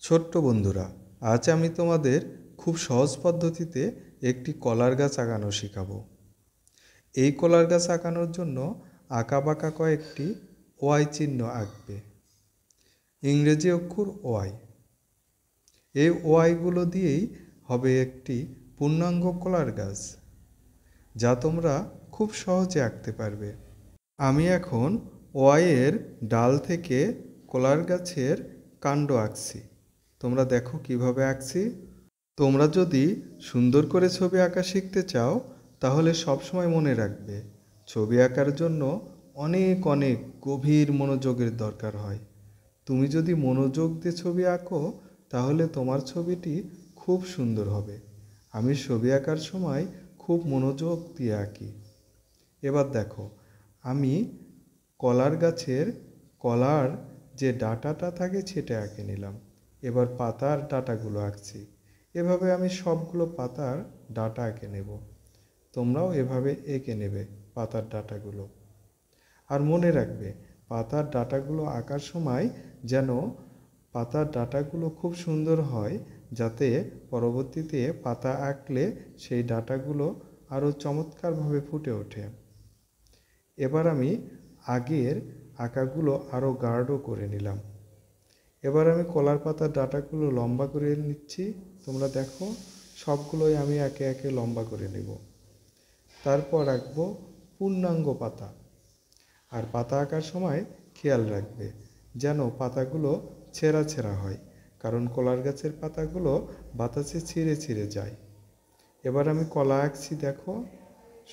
ছোট্ট বন্ধুরা, আজ আমি তোমাদের খুব সহজ পদ্ধতিতে একটি কলার গাছ আঁকানো শেখাবো। এই কলার গাছ আঁকানোর জন্য আঁকাবাঁকা কয়েকটি ওয়াই চিহ্ন আঁকবে, ইংরেজি অক্ষর ওয়াই। এই ওয়াইগুলো দিয়েই হবে একটি পূর্ণাঙ্গ কলার গাছ, যা তোমরা খুব সহজে আঁকতে পারবে। আমি এখন ওয়াইয়ের ডাল থেকে কলার গাছের কাণ্ড আঁকছি। তোমরা দেখো কিভাবে আঁকছি। তোমরা যদি সুন্দর করে ছবি আঁকা শিখতে চাও তাহলে সবসময় মনে রাখবে, ছবি আঁকার জন্য অনেক অনেক গভীর মনোযোগের দরকার হয়। তুমি যদি মনোযোগ দিয়ে ছবি আঁকো তাহলে তোমার ছবিটি খুব সুন্দর হবে। আমি ছবি আঁকার সময় খুব মনোযোগ দিয়ে আঁকি। এবার দেখো, আমি কলার গাছের কলার যে ডাঁটাটা থাকে সেটা এঁকে নিলাম। এবার পাতার ডাঁটাগুলো আঁকছি। এভাবে আমি সবগুলো পাতার ডাঁটা এঁকে নেব। তোমরাও এভাবে এঁকে নেবে পাতার ডাঁটাগুলো। আর মনে রাখবে, পাতার ডাঁটাগুলো আঁকার সময় যেন পাতার ডাঁটাগুলো খুব সুন্দর হয়, যাতে পরবর্তীতে পাতা আঁকলে সেই ডাঁটাগুলো আরও চমৎকারভাবে ফুটে ওঠে। এবার আমি আগের আঁকাগুলো আরও গাঢ় করে নিলাম। এবার আমি কলার পাতার ডাঁটাগুলো লম্বা করে নিচ্ছি। তোমরা দেখো, সবগুলোই আমি একে একে লম্বা করে নেব। তারপর আঁকবো পূর্ণাঙ্গ পাতা। আর পাতা আঁকার সময় খেয়াল রাখবে যেন পাতাগুলো ছেঁড়া ছেঁড়া হয়, কারণ কলার গাছের পাতাগুলো বাতাসে ছিঁড়ে ছিঁড়ে যায়। এবার আমি কলা আঁকছি। দেখো,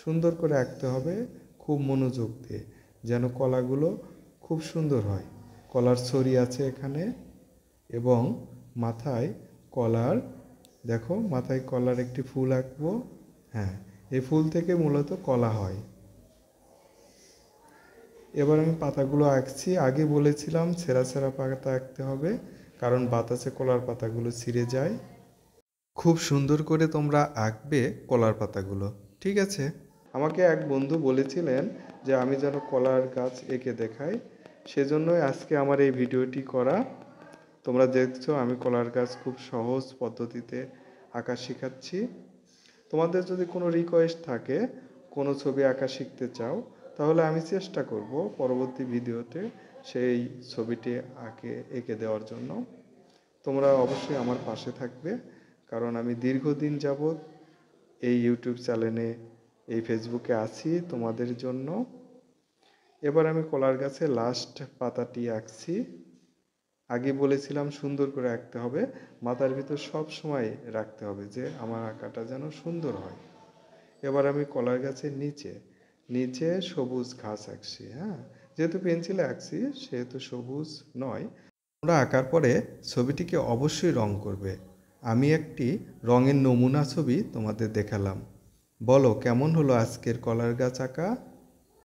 সুন্দর করে আঁকতে হবে, খুব মনোযোগ দিয়ে, যেন কলাগুলো খুব সুন্দর হয়। কলার ছড়ি আছে এখানে, এবং মাথায় কলার, দেখো মাথায় কলার একটি ফুল আঁকবো। হ্যাঁ, এই ফুল থেকে মূলত কলা হয়। এবার আমি পাতাগুলো আঁকছি। আগে বলেছিলাম ছেঁড়া ছেঁড়া পাতা আঁকতে হবে, কারণ বাতাসে কলার পাতাগুলো ছিঁড়ে যায়। খুব সুন্দর করে তোমরা আঁকবে কলার পাতাগুলো, ঠিক আছে? আমাকে এক বন্ধু বলেছিলেন যে আমি যেন কলার গাছ এঁকে দেখাই, সেজন্যই আজকে আমার এই ভিডিওটি করা। তোমরা দেখছো আমি কলার গাছ খুব সহজ পদ্ধতিতে আঁকা শেখাচ্ছি। তোমাদের যদি কোনো রিকোয়েস্ট থাকে, কোনো ছবি আঁকা শিখতে চাও, তাহলে আমি চেষ্টা করব পরবর্তী ভিডিওতে সেই ছবিটি এঁকে দেওয়ার জন্য। তোমরা অবশ্যই আমার পাশে থাকবে, কারণ আমি দীর্ঘদিন যাবৎ এই ইউটিউব চ্যানেলে, এই ফেসবুকে আছি তোমাদের জন্য। এবার আমি কলার গাছের লাস্ট পাতাটি আঁকছি। আগে বলেছিলাম সুন্দর করে আঁকতে হবে, মাথার ভিতর সব সময় রাখতে হবে যে আমার আঁকাটা যেন সুন্দর হয়। এবার আমি কলার গাছের নিচে নিচে সবুজ ঘাস আঁকছি। হ্যাঁ, যেহেতু পেন্সিলে আঁকছি সেহেতু সবুজ নয়। তোমরা আঁকার পরে ছবিটিকে অবশ্যই রং করবে। আমি একটি রঙের নমুনা ছবি তোমাদের দেখালাম। বলো কেমন হলো আজকের কলার গাছ আঁকা?